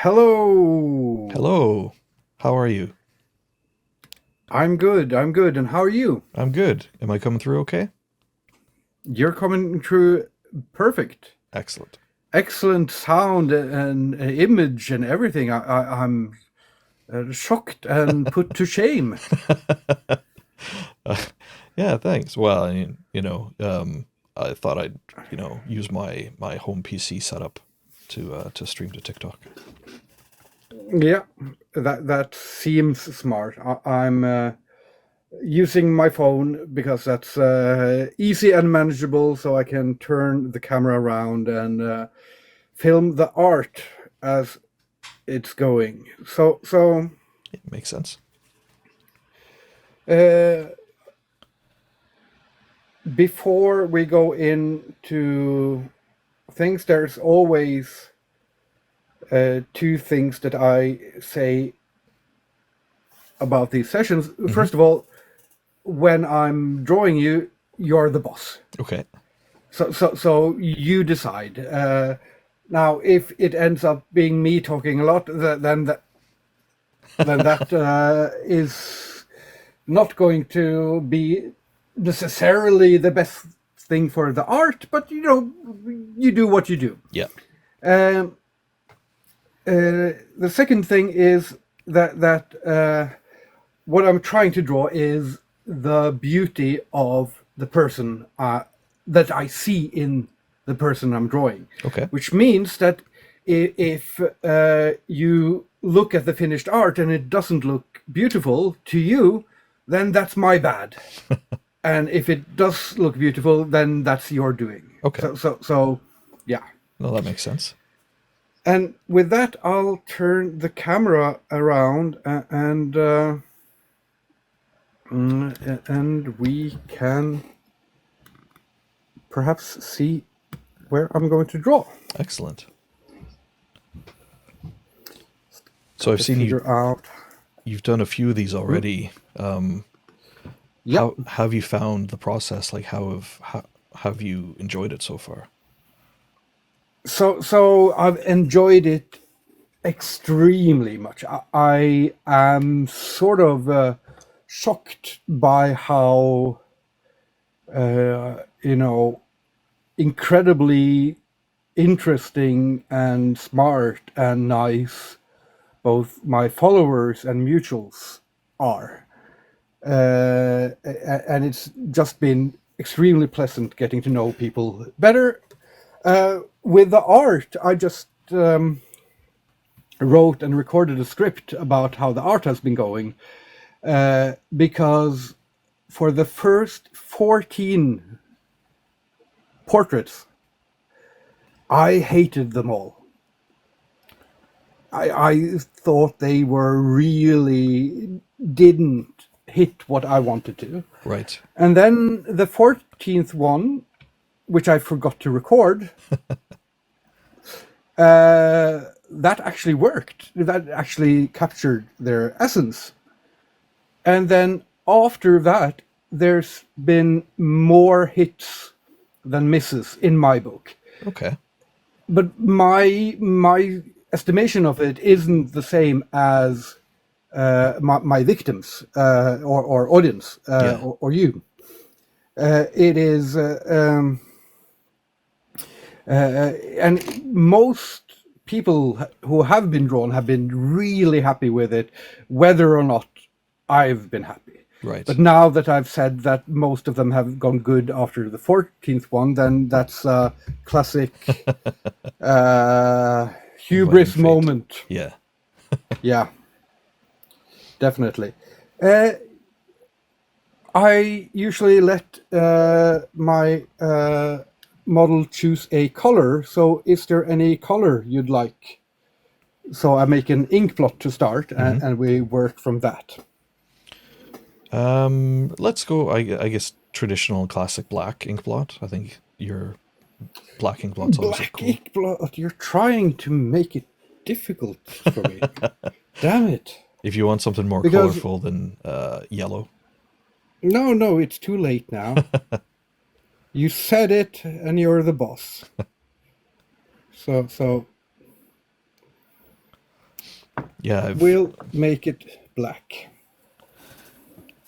Hello. Hello. How are you? I'm good. I'm good. And how are you? I'm good. Am I coming through okay? You're coming through perfect. Excellent. Excellent sound and image and everything. I'm shocked and put to shame. Yeah, thanks. Well, I thought I'd, use my home PC setup to stream to TikTok. Yeah, that seems smart. I'm using my phone because that's easy and manageable, so I can turn the camera around and film the art as it's going. So It makes sense. uh, before we go into things, there's always two things that I say about these sessions. Hmm. First of all, when I'm drawing you, you're the boss. Okay. So you decide. Now, if it ends up being me talking a lot, then that is not going to be necessarily the best thing for the art, but you do what you do. Yeah. Um, the second thing is that what I'm trying to draw is the beauty of the person that I see in the person I'm drawing, Okay. which means that if you look at the finished art and it doesn't look beautiful to you, then that's my bad. And if it does look beautiful, then that's your doing. Okay. So yeah. No, that makes sense. And with that, I'll turn the camera around and we can perhaps see where I'm going to draw. Excellent. So I've seen Figure out. you've done a few of these already. Yeah. How have you found the process? Like how have you enjoyed it so far? So I've enjoyed it extremely much. I am sort of shocked by how incredibly interesting and smart and nice both my followers and mutuals are. And it's just been extremely pleasant getting to know people better. With the art, I just wrote and recorded a script about how the art has been going, because for the first 14 portraits, I hated them all. I thought they were really didn't hit what I wanted to. Right. And then the 14th one, which I forgot to record, that actually worked. That actually captured their essence. And then after that, there's been more hits than misses in my book. Okay. But my estimation of it isn't the same as my victims or audience Yeah. or you. It is, and most people who have been drawn have been really happy with it, whether or not I've been happy. Right. But now that I've said that most of them have gone good after the 14th one, then that's a classic Inviting hubris fate. moment. Yeah. Yeah, definitely. I usually let my model choose a color. So is there any color you'd like? So I make an Inkblot to start, and we work from that. Let's go. I guess traditional classic black Inkblot. I think your black Inkblot's always look Black cool. Inkblot, you're trying to make it difficult for me. Damn it. If you want something more Because, colorful than yellow. no, it's too late now. You said it, and you're the boss. So Yeah, We'll make it black.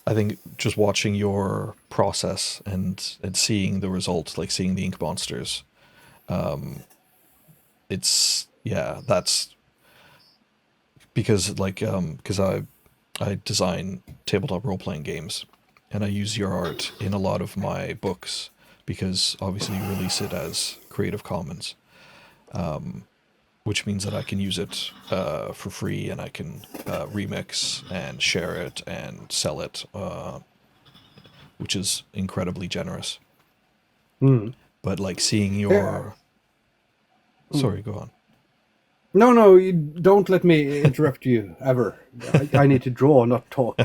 I think just watching your process and seeing the results, like seeing the ink monsters, it's yeah, that's because because I design tabletop role playing games, and I use your art in a lot of my books because obviously you release it as Creative Commons, which means that I can use it for free, and I can remix and share it and sell it, which is incredibly generous. Hmm. But like seeing Yeah. your, sorry, go on. No, no, you don't let me interrupt you ever. I need to draw, not talk.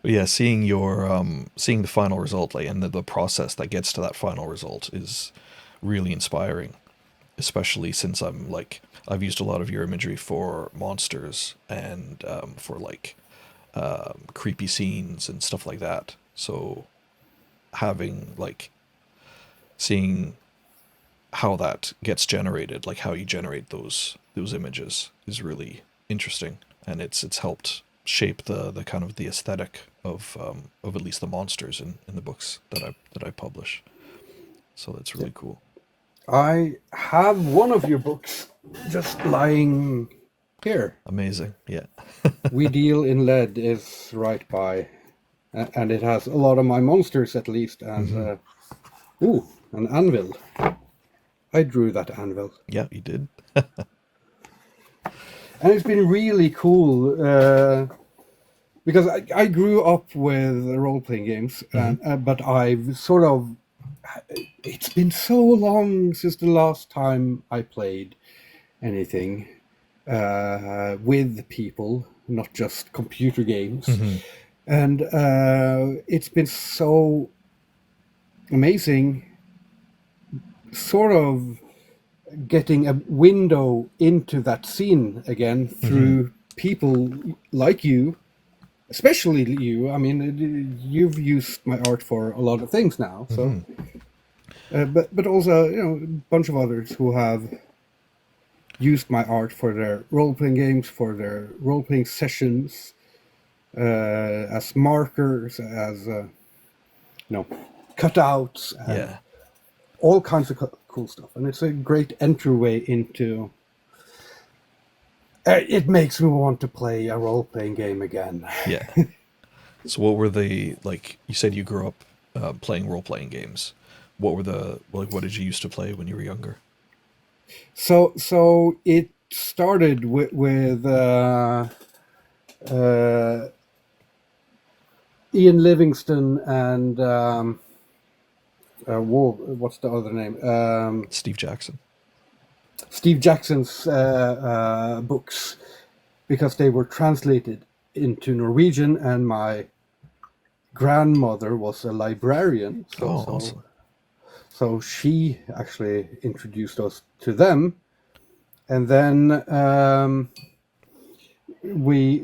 But yeah, seeing the final result, like, and the process that gets to that final result is really inspiring, especially since I've used a lot of your imagery for monsters and for like creepy scenes and stuff like that. So having like seeing how that gets generated, like how you generate those images, is really interesting, and it's helped shape the kind of the aesthetic of at least the monsters in the books that I publish. So that's really cool. I have one of your books just lying here. Amazing. Yeah. We Deal in Lead is right by, and it has a lot of my monsters at least, and ooh, an anvil. I drew that anvil. Yeah, you did. And it's been really cool because I grew up with role-playing games, but I've sort of, it's been so long since the last time I played anything with people, not just computer games. And it's been so amazing sort of getting a window into that scene again through people like you, especially you. I mean, you've used my art for a lot of things now, so but also, you know, a bunch of others who have used my art for their role-playing games, for their role-playing sessions, as markers, as you know, cutouts, and Yeah. all kinds of cool stuff. And it's a great entryway into. It makes me want to play a role-playing game again. Yeah. So what were the, like you said you grew up playing role playing games? What were the, like, what did you used to play when you were younger? So it started with Ian Livingston and what's the other name? Steve Jackson. Steve Jackson's books, because they were translated into Norwegian, and my grandmother was a librarian, Awesome. so she actually introduced us to them, and then we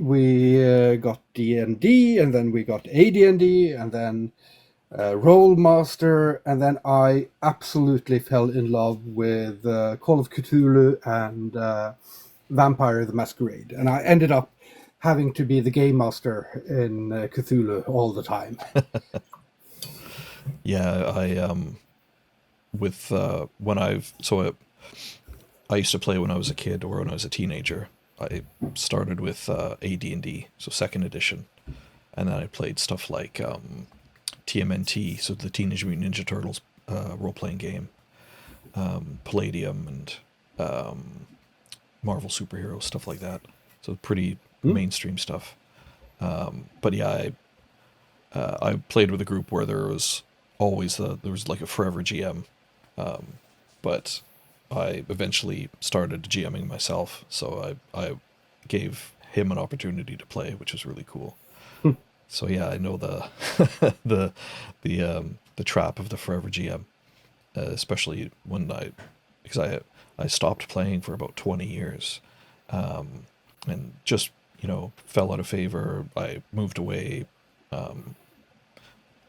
got D&D, and then we got AD&D, and then Rollmaster, and then I absolutely fell in love with Call of Cthulhu and Vampire the Masquerade, and I ended up having to be the game master in Cthulhu all the time. Yeah, with when I used to play when I was a kid or when I was a teenager. I started with AD&D, so second edition, and then I played stuff like TMNT, so the Teenage Mutant Ninja Turtles role-playing game, Palladium, and Marvel superhero stuff like that. So pretty mainstream stuff. But yeah, I played with a group where there was always there was like a forever GM, but I eventually started GMing myself, so I gave him an opportunity to play, which was really cool. So yeah, I know the the trap of the forever GM, especially when because I stopped playing for about 20 years, and just, you know, fell out of favor. I moved away.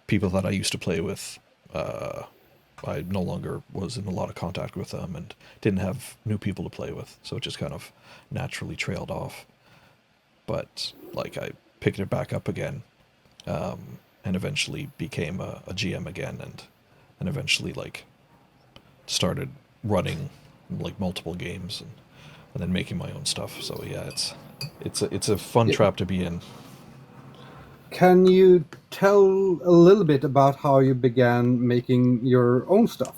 People that I used to play with, I no longer was in a lot of contact with them and didn't have new people to play with, so it just kind of naturally trailed off. but like I picked it back up again, and eventually became a GM again, and eventually like started running like multiple games and then making my own stuff. So yeah, it's a fun Yeah. trap to be in. Can you tell a little bit about how you began making your own stuff?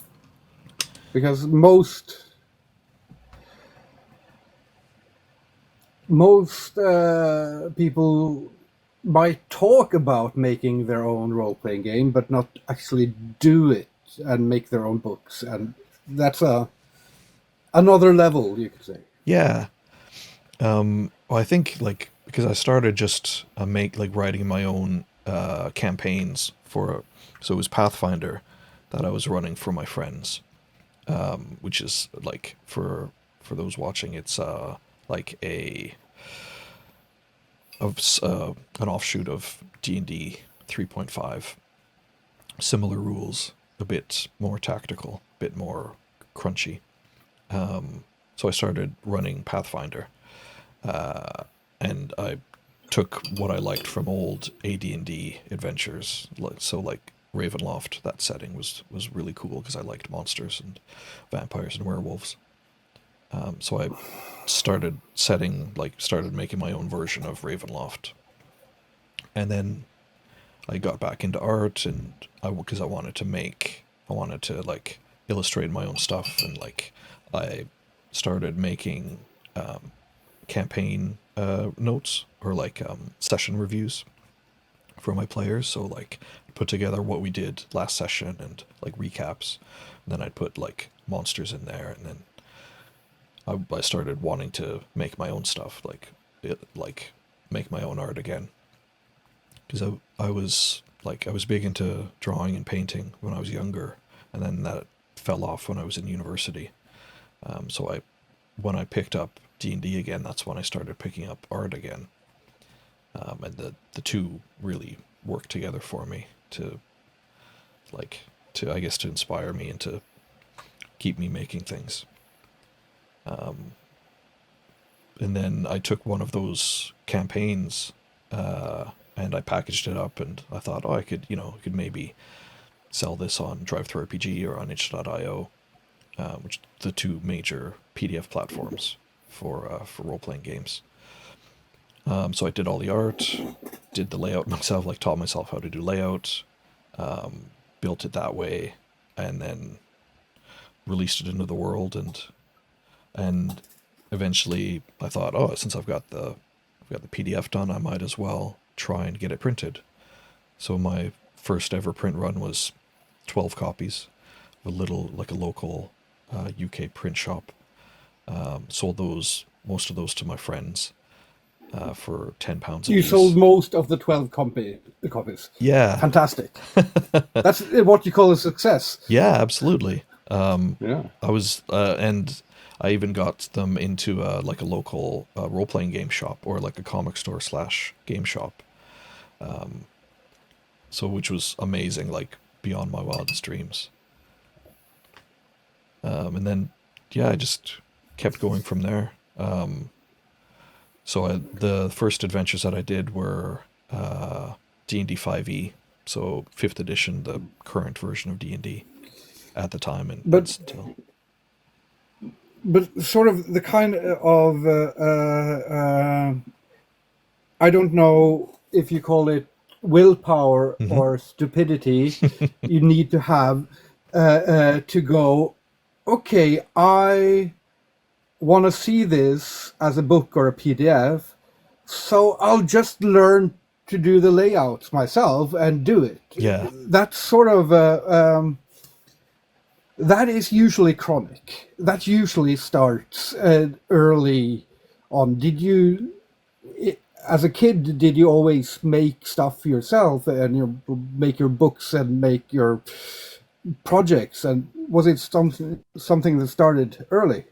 Because most people might talk about making their own role-playing game, but not actually do it and make their own books, and that's another level, you could say. Yeah. Well, I think like because I started just writing my own campaigns for, so it was Pathfinder that I was running for my friends, which is like for those watching, it's like an offshoot of D&D 3.5. Similar rules, a bit more tactical, a bit more crunchy. So I started running Pathfinder, and I took what I liked from old AD&D adventures. So like Ravenloft, that setting was really cool because I liked monsters and vampires and werewolves. So I started making my own version of Ravenloft, and then I got back into art, and because I wanted to like illustrate my own stuff, and like I started making campaign notes or like session reviews for my players. So like put together what we did last session and like recaps, and then I'd put like monsters in there, and then I started wanting to make my own stuff, like make my own art again, because I was big into drawing and painting when I was younger, and then that fell off when I was in university. So when I picked up D&D again, that's when I started picking up art again, and the two really worked together for me to I guess to inspire me and to keep me making things. And then I took one of those campaigns, and I packaged it up, and I thought, oh, I could maybe sell this on DriveThruRPG or on itch.io, which are the two major PDF platforms for role-playing games. So I did all the art, did the layout myself, like taught myself how to do layout, built it that way, and then released it into the world, and eventually I thought, oh, since I've got the PDF done, I might as well try and get it printed. So my first ever print run was 12 copies, a local UK print shop. Sold most of those to my friends for £10 a You piece. sold most of the 12 copies. Yeah. Fantastic. That's what you call a success. Yeah, absolutely. Yeah. I was, and I even got them into like a local role-playing game shop, or like a comic store / game shop. So which was amazing, like beyond my wildest dreams. And then, yeah, I just kept going from there. So the first adventures that I did were D&D 5e, so 5th edition, the current version of D&D at the time, and But still. but sort of the kind of I don't know if you call it willpower Mm-hmm. or stupidity you need to have to go, okay, I want to see this as a book or a PDF, so I'll just learn to do the layouts myself and do it. Yeah. That's sort of that is usually chronic. That usually starts early on. As a kid, did you always make stuff yourself and make your books and make your projects? And was it something that started early?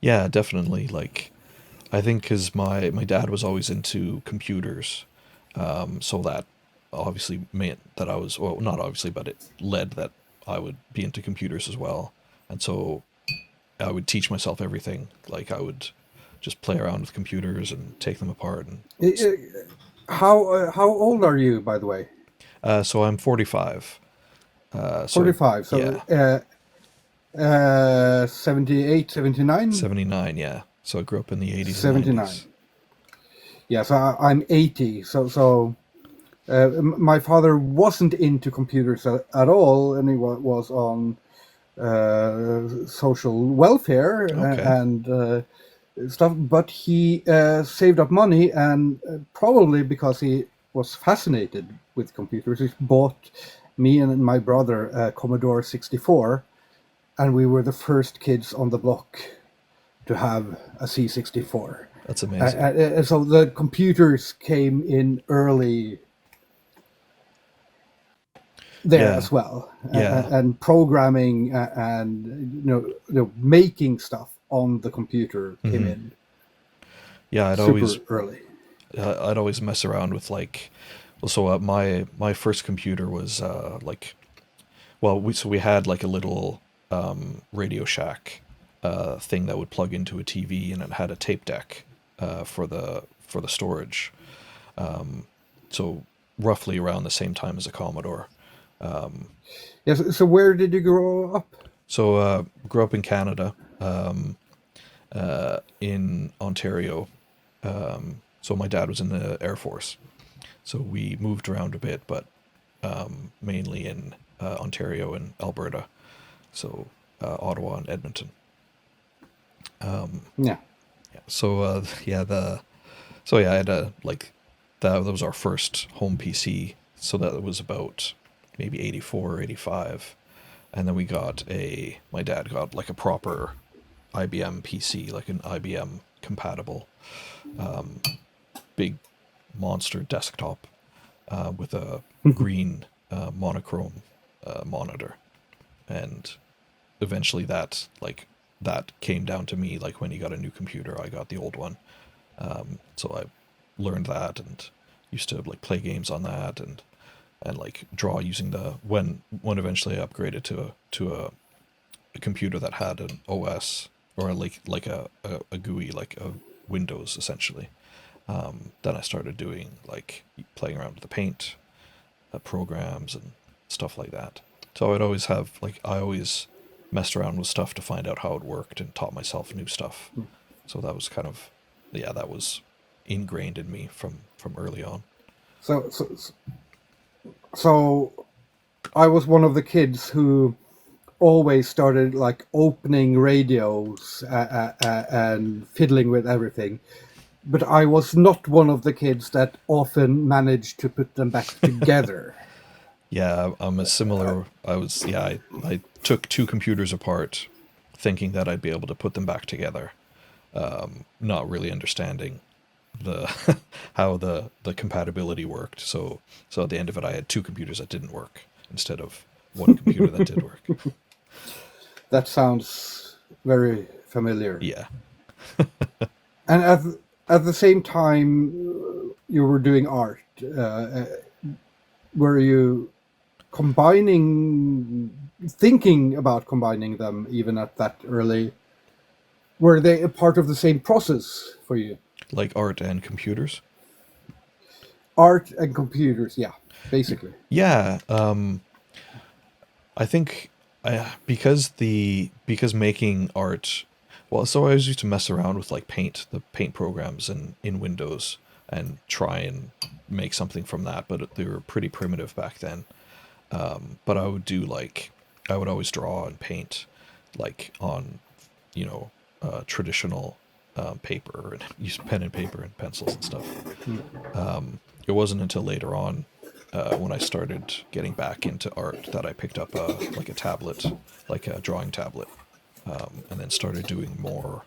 Yeah, definitely. Like, I think because my dad was always into computers, so that obviously meant that I was, well, not obviously, but it led that I would be into computers as well. And so I would teach myself everything. Like, I would just play around with computers and take them apart. And How old are you, by the way? so I'm 45. 45. Yeah, So 78, 79? 79. Yeah, so I grew up in the 80s and 79. 90s. Yeah, so I'm 80. My father wasn't into computers at all, and he was on social welfare Okay. and stuff. But he saved up money, and probably because he was fascinated with computers, he bought me and my brother a Commodore 64, and we were the first kids on the block to have a C64. That's amazing. So the computers came in early there Yeah, as well, yeah, and programming and making stuff on the computer came in yeah. super early. I'd always mess around with like, well, so my first computer was like, well, we had like a little Radio Shack thing that would plug into a TV, and it had a tape deck for the storage. So roughly around the same time as a Commodore. Yes. So where did you grow up? So grew up in Canada, in Ontario. So my dad was in the Air Force, so we moved around a bit, but mainly in Ontario and Alberta. So Ottawa and Edmonton. Yeah. Yeah. So I had a like that was our first home PC. So that was about maybe 84 or 85. And then my dad got like a proper IBM PC, like an IBM compatible big monster desktop with a green monochrome monitor. And eventually that came down to me, like when he got a new computer, I got the old one. So I learned that and used to like play games on that and like draw using when eventually I upgraded to a computer that had an OS or like a GUI, like a Windows essentially. Then I started doing like playing around with the paint programs and stuff like that. So I always messed around with stuff to find out how it worked and taught myself new stuff. So that was kind of, yeah, that was ingrained in me from early on. So so I was one of the kids who always started like opening radios and fiddling with everything. But I was not one of the kids that often managed to put them back together. Yeah, I'm a similar. I took two computers apart, thinking that I'd be able to put them back together, not really understanding the how the compatibility worked. So at the end of it, I had two computers that didn't work instead of one computer that did work. That sounds very familiar. Yeah. And at the same time, you were doing art. Were you thinking about combining them even at that early? Were they a part of the same process for you? Like art and computers? Art and computers, yeah, basically. Yeah. I think because making art, well, so I always used to mess around with like the paint programs in Windows and try and make something from that, but they were pretty primitive back then. But I would always draw and paint like on, traditional paper and use pen and paper and pencils and stuff. It wasn't until later on when I started getting back into art that I picked up like a tablet, like a drawing tablet, and then started doing more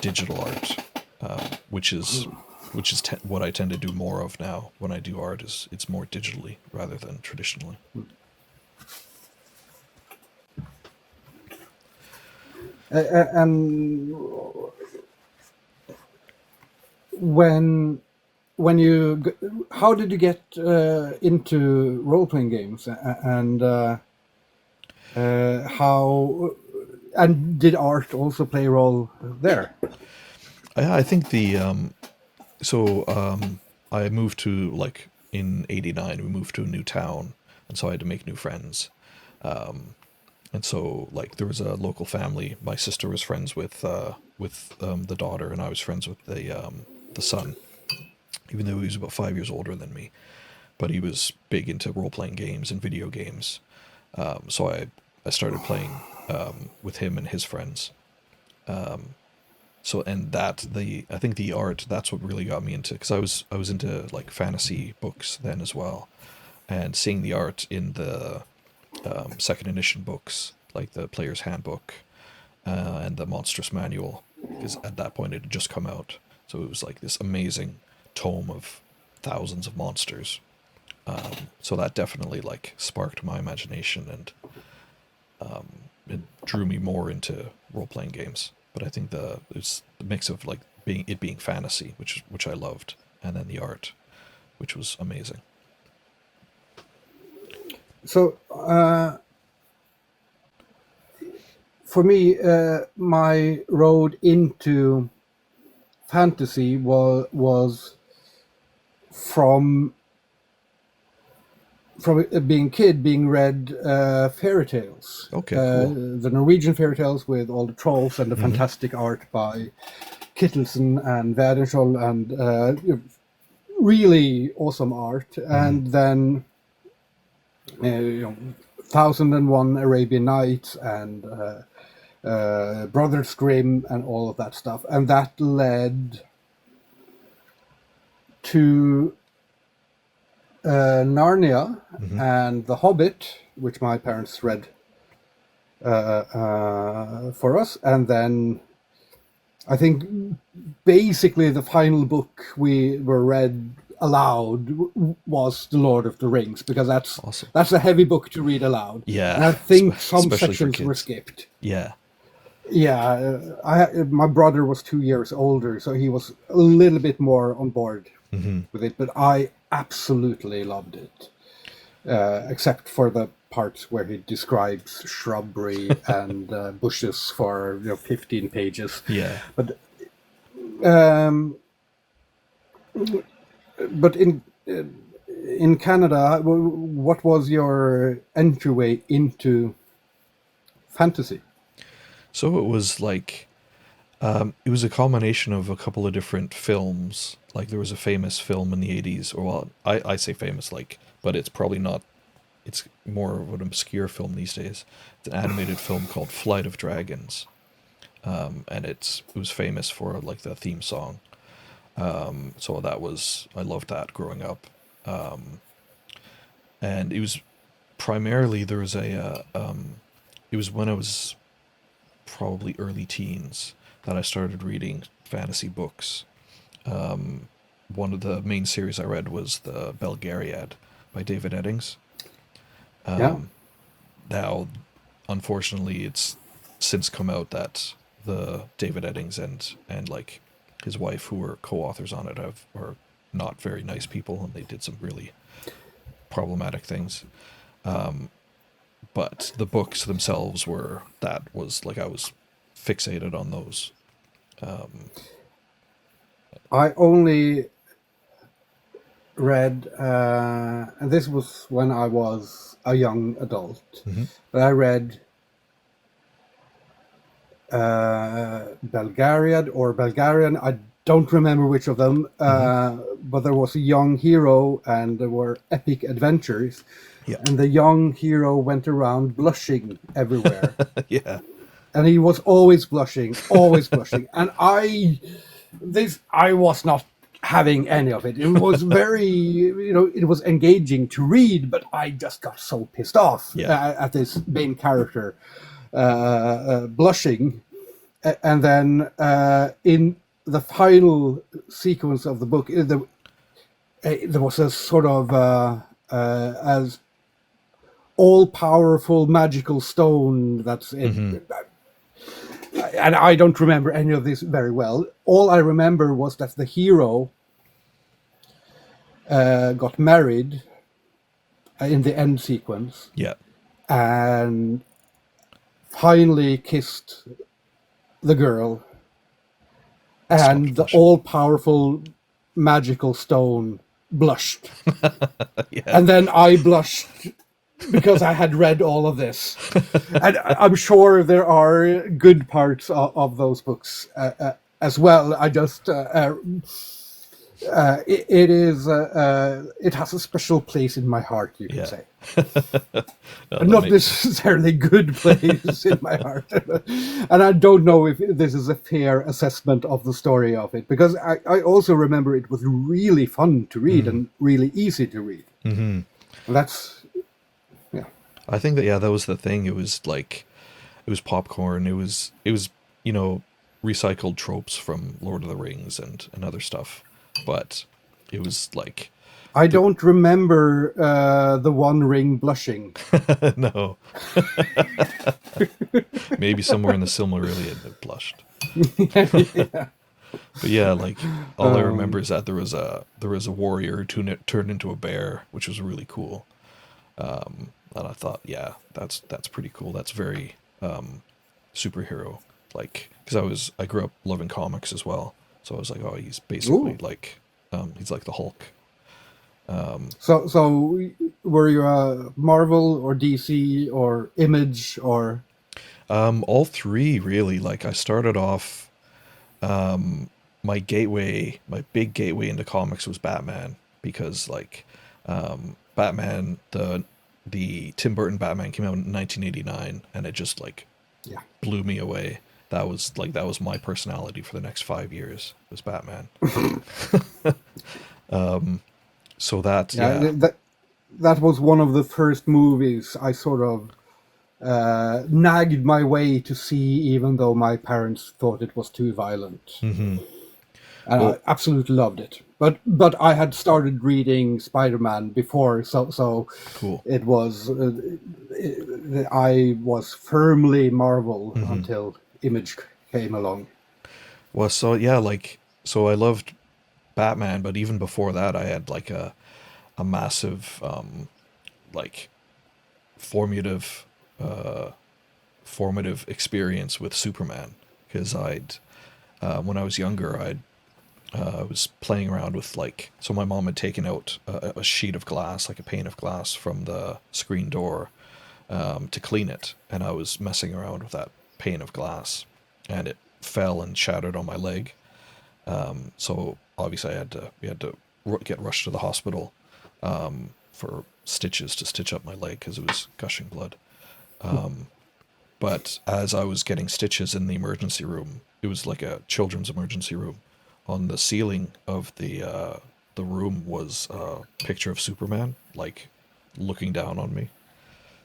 digital art, which is what I tend to do more of now when I do art. Is it's more digitally rather than traditionally. And when how did you get into role-playing games, and how, and did art also play a role there? I think I moved to, like, in '89. We moved to a new town, and so I had to make new friends. And so, like, there was a local family. My sister was friends with the daughter, and I was friends with the son, even though he was about 5 years older than me. But he was big into role playing games and video games. So I started playing with him and his friends. So, and I think the art, that's what really got me into, because I was into, like, fantasy books then as well, and seeing the art in the second edition books, like the Player's Handbook and the Monstrous Manual, because at that point it had just come out. So it was like this amazing tome of thousands of monsters. So that definitely, like, sparked my imagination, and it drew me more into role playing games. But I think it's the mix of, like, being fantasy, which I loved, and then the art, which was amazing. So for me, my road into fantasy was from being kid, being read fairy tales. Okay, cool. The Norwegian fairy tales with all the trolls and the Mm-hmm. fantastic art by Kittelsen and Werdenskjold, and really awesome art. Mm-hmm. And then 1001 Arabian Nights and Brothers Grimm and all of that stuff. And that led to Narnia Mm-hmm. and The Hobbit, which my parents read for us. And then I think basically the final book we were read aloud was The Lord of the Rings, because Awesome. that's a heavy book to read aloud. Yeah, And I think some especially for sections were kids. skipped. Yeah. Yeah, my brother was 2 years older, so he was a little bit more on board Mm-hmm. with it, but I absolutely loved it, except for the parts where he describes shrubbery and bushes for 15 pages. Yeah. Um, but in Canada, what was your entryway into fantasy? So it was like, it was a combination of a couple of different films. Like, there was a famous film in the '80s, or, well, I say famous, like, but it's probably not. It's more of an obscure film these days. It's an animated film called Flight of Dragons, and it was famous for, like, the theme song. So I loved that growing up, and it was primarily there was it was when I was probably early teens that I started reading fantasy books. One of the main series I read was the Belgariad by David Eddings. Yeah. Now, unfortunately, it's since come out that the David Eddings and like his wife, who were co-authors on it, are not very nice people, and they did some really problematic things. But the books themselves was like, I was fixated on those. I only read, and this was when I was a young adult, Mm-hmm. but I read Belgariad or Belgarian. I don't remember which of them, but there was a young hero and there were epic adventures. Yeah. And the young hero went around blushing everywhere. Yeah. And he was always blushing, always blushing. And I was not having any of it. It was very, it was engaging to read, but I just got so pissed off at this main character blushing. And then in the final sequence of the book, there was a sort of as all-powerful magical stone that's in. And I don't remember any of this very well. All I remember was that the hero got married in the end sequence. Yeah. And finally kissed the girl. and the blushing. all-powerful magical stone blushed. Yeah. And then I blushed because I had read all of this. And I'm sure there are good parts of those books as well. I just... it has a special place in my heart, you could Yeah. say. No, Not necessarily good place in my heart. And I don't know if this is a fair assessment of the story of it, because I also remember it was really fun to read and really easy to read. Mm-hmm. That's, yeah. I think that was the thing. It was popcorn. It was recycled tropes from Lord of the Rings and other stuff, but it was like I don't remember the One Ring blushing. no. Maybe somewhere in the Silmarillion it blushed. Yeah. But yeah, like all I remember is that there was a warrior who turned into a bear, which was really cool. And I thought, yeah, that's pretty cool. That's very superhero, like, because I grew up loving comics as well, so I was like, oh, he's basically Ooh. like he's like the Hulk. So were you a Marvel or DC or Image or... All three really. Like I started off, my big gateway into comics was Batman, because like Batman, the Tim Burton Batman came out in 1989, and it just like Yeah. blew me away. That was my personality for the next 5 years, was Batman. So that, Yeah, yeah. that was one of the first movies I sort of nagged my way to see, even though my parents thought it was too violent. Hmm. And Well, I absolutely loved it. But I had started reading Spider-Man before, so cool. it was I was firmly Marvel Hmm. until Image came along. Well, so yeah, like, so I loved Batman, but even before that, I had like a massive like formative uh, formative experience with Superman, because I'd when I was younger, I was playing around with, like, so my mom had taken out a sheet of glass, like a pane of glass, from the screen door to clean it, and I was messing around with that pane of glass, and it fell and shattered on my leg. So obviously we had to get rushed to the hospital for stitches to stitch up my leg because it was gushing blood. But as I was getting stitches in the emergency room, it was like a children's emergency room. On the ceiling of the room was a picture of Superman, like looking down on me.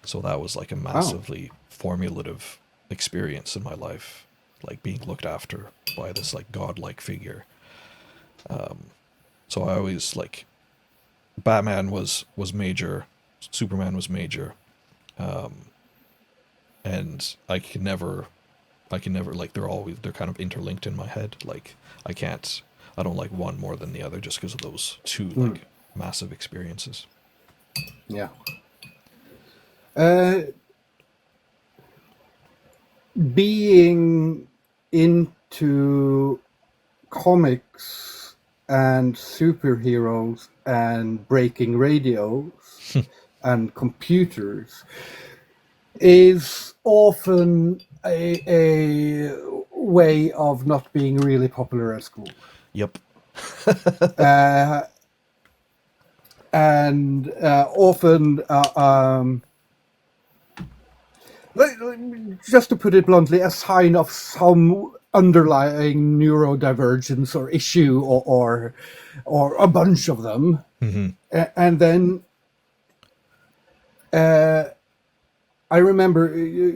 So that was like a Oh, massively formulative experience in my life, like being looked after by this like godlike figure. So I always like, Batman was major, Superman was major, and I can never, like, they're kind of interlinked in my head. Like I don't like one more than the other just because of those two like massive experiences. yeah. Uh, Being into comics and superheroes and breaking radios and computers is often a way of not being really popular at school. Yep. Uh, and often, just to put it bluntly, a sign of some underlying neurodivergence or issue, or a bunch of them. Hmm. And then I remember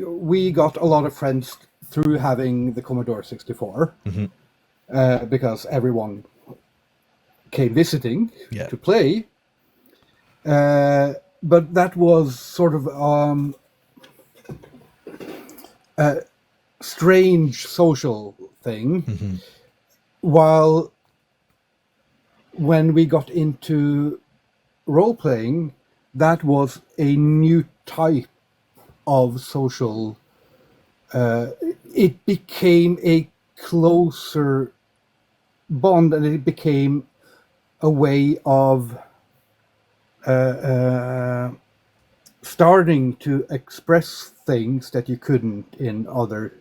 we got a lot of friends through having the Commodore 64, Hmm. because everyone came visiting Yeah. to play. But that was sort of strange social thing. Hmm. While when we got into role playing, that was a new type of social. It became a closer bond, and it became a way of starting to express things that you couldn't in other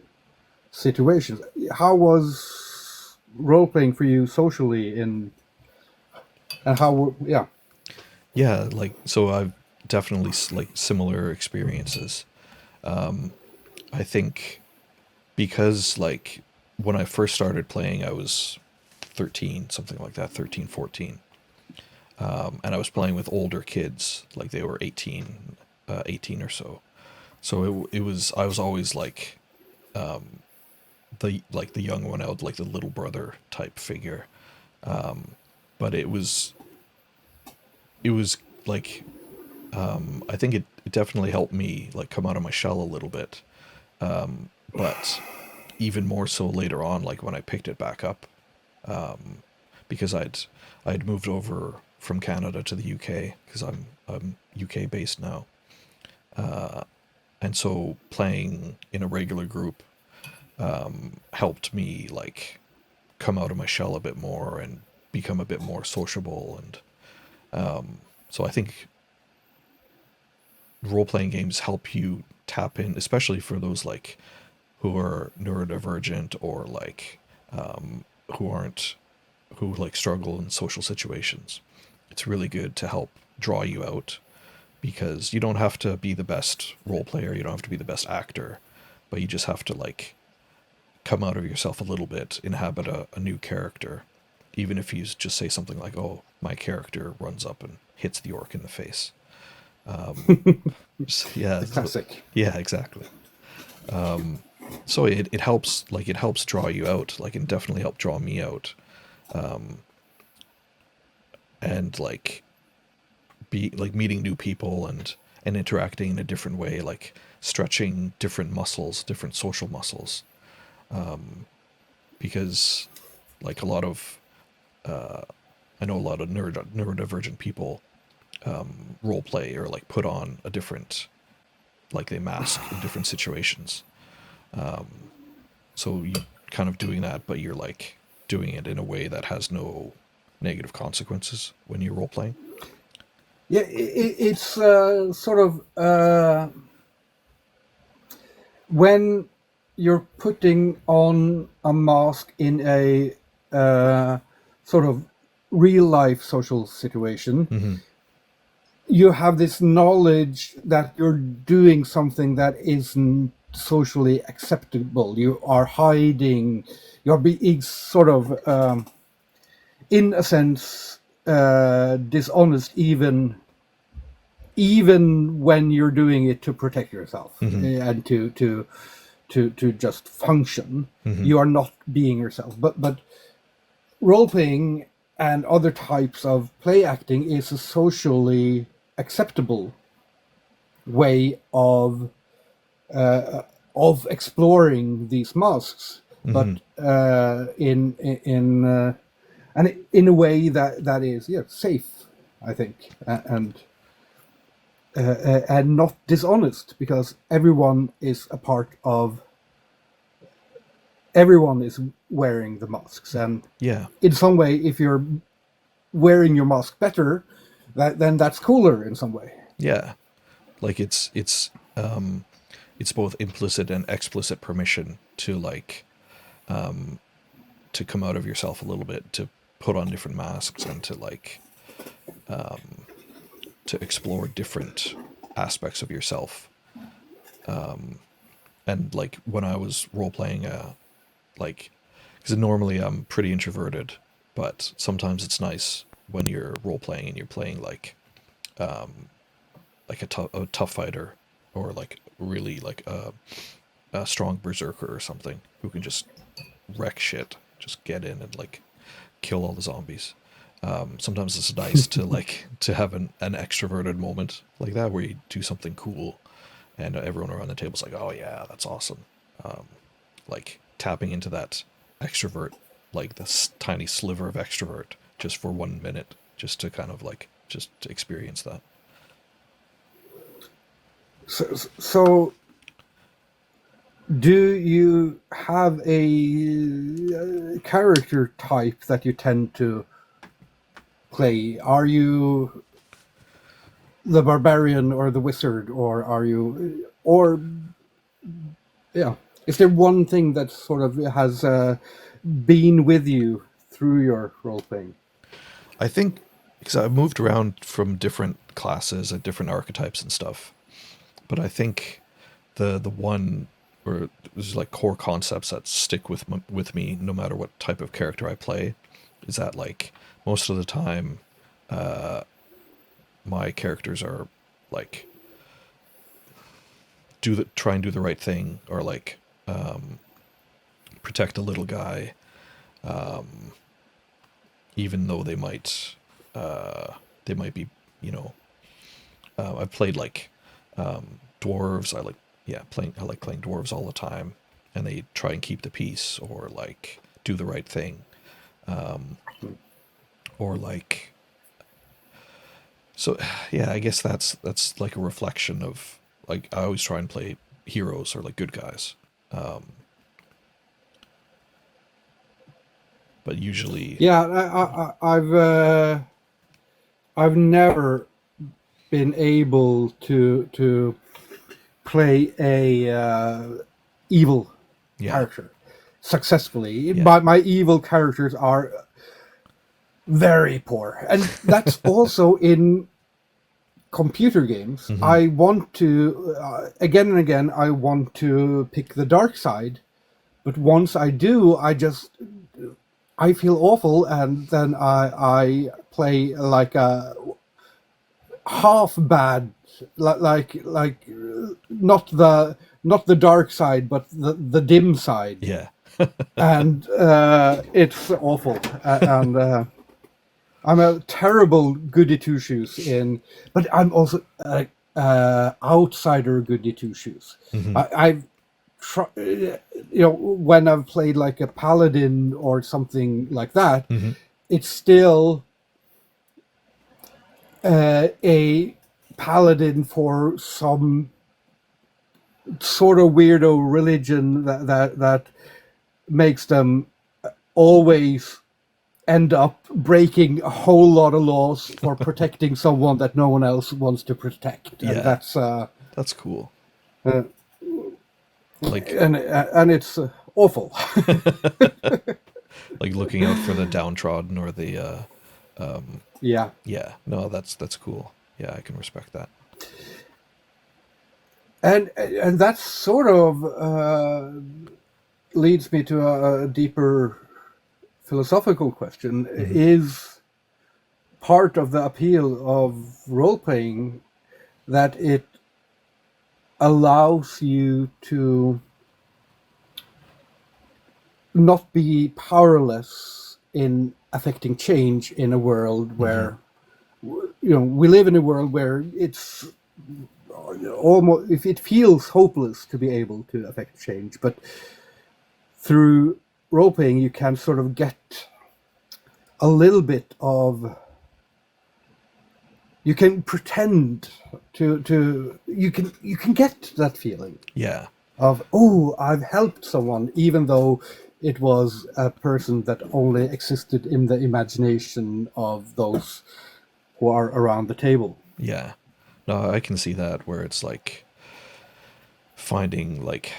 situations. How was role playing for you socially and how? Yeah. Yeah, like so I've definitely like similar experiences. I think because like when I first started playing I was 13, something like that, 13, 14. And I was playing with older kids, like they were 18, 18 or so. So it was I was always like the young one out, like the little brother type figure. But it was like I think it definitely helped me like come out of my shell a little bit. But even more so later on, like when I picked it back up, because I'd moved over from Canada to the UK because I'm UK based now, and so playing in a regular group helped me like come out of my shell a bit more and become a bit more sociable. And so I think role playing games help you tap in, especially for those like who are neurodivergent or like who aren't who like struggle in social situations. It's really good to help draw you out because you don't have to be the best role player, you don't have to be the best actor, but you just have to like come out of yourself a little bit, inhabit a new character, even if you just say something like, "Oh, my character runs up and hits the orc in the face." Yeah, The classic. yeah, exactly. So it helps like it helps draw you out, like it definitely helped draw me out, and like be like meeting new people and interacting in a different way, like stretching different muscles, different social muscles, because like a lot of I know a lot of neurodivergent people role play or like put on a different, like they mask in different situations. So you kind of doing that, but you're like doing it in a way that has no negative consequences when you're role playing. Yeah, it's sort of when you're putting on a mask in a sort of real life social situation, Mm-hmm. you have this knowledge that you're doing something that isn't socially acceptable. You are hiding, you're being sort of, in a sense, dishonest, even when you're doing it to protect yourself Mm-hmm. and to just function. Mm-hmm. You are not being yourself. But role playing and other types of play acting is a socially acceptable way of exploring these masks, Mm-hmm. but in and in a way that is, yeah, safe, I think, and not dishonest, because everyone is wearing the masks, and Yeah. in some way, if you're wearing your mask better, then that's cooler in some way. Yeah. Like it's both implicit and explicit permission to like to come out of yourself a little bit, to put on different masks and to like to explore different aspects of yourself. And like when I was role playing, like because normally I'm pretty introverted, but sometimes it's nice when you're role playing and you're playing like a tough fighter or like really like a strong berserker or something who can just wreck shit, just get in and like kill all the zombies. Sometimes it's nice to like to have an extroverted moment like that where you do something cool and everyone around the table's like, oh yeah, that's awesome. Like tapping into that extrovert, like this tiny sliver of extrovert just for 1 minute, just to kind of like just to experience that. So Do you have a character type that you tend to play? Are you the barbarian or the wizard, or are you, or yeah? Is there one thing that sort of has been with you through your role playing? I think because I've moved around from different classes and different archetypes and stuff, but I think the one or there's like core concepts that stick with me no matter what type of character I play is that like most of the time my characters are like try and do the right thing or like protect a little guy, even though they might be, you know, I've played like dwarves. I like playing dwarves all the time, and they try and keep the peace or like do the right thing, or like so. Yeah, I guess that's like a reflection of like I always try and play heroes or like good guys, but usually Yeah, I've never been able to play a evil yeah character successfully. yeah My evil characters are very poor, and that's also in computer games. hmm I want to again and again. I want to pick the dark side, but once I do, I feel awful, and then I play like a half bad, like not the dark side, but the dim side, yeah and it's awful. And I'm a terrible goody two shoes in, but I'm also outsider goody two shoes. hmm I've when I've played like a paladin or something like that, hmm it's still a paladin for some sort of weirdo religion that makes them always end up breaking a whole lot of laws for protecting someone that no one else wants to protect, and yeah. That's cool. uh, Like and it's awful. like looking out for the downtrodden or the Yeah, yeah. No, that's cool. Yeah, I can respect that. and that sort of leads me to a deeper philosophical question. hmm Is part of the appeal of role playing that it allows you to not be powerless in affecting change in a world hmm where we live in a world where it's almost, if it feels hopeless to be able to affect change, but through role playing you can sort of get a little bit of, you can pretend to you can get that feeling Yeah. of, oh, I've helped someone, even though it was a person that only existed in the imagination of those who are around the table. Yeah. No, I can see that where it's like finding like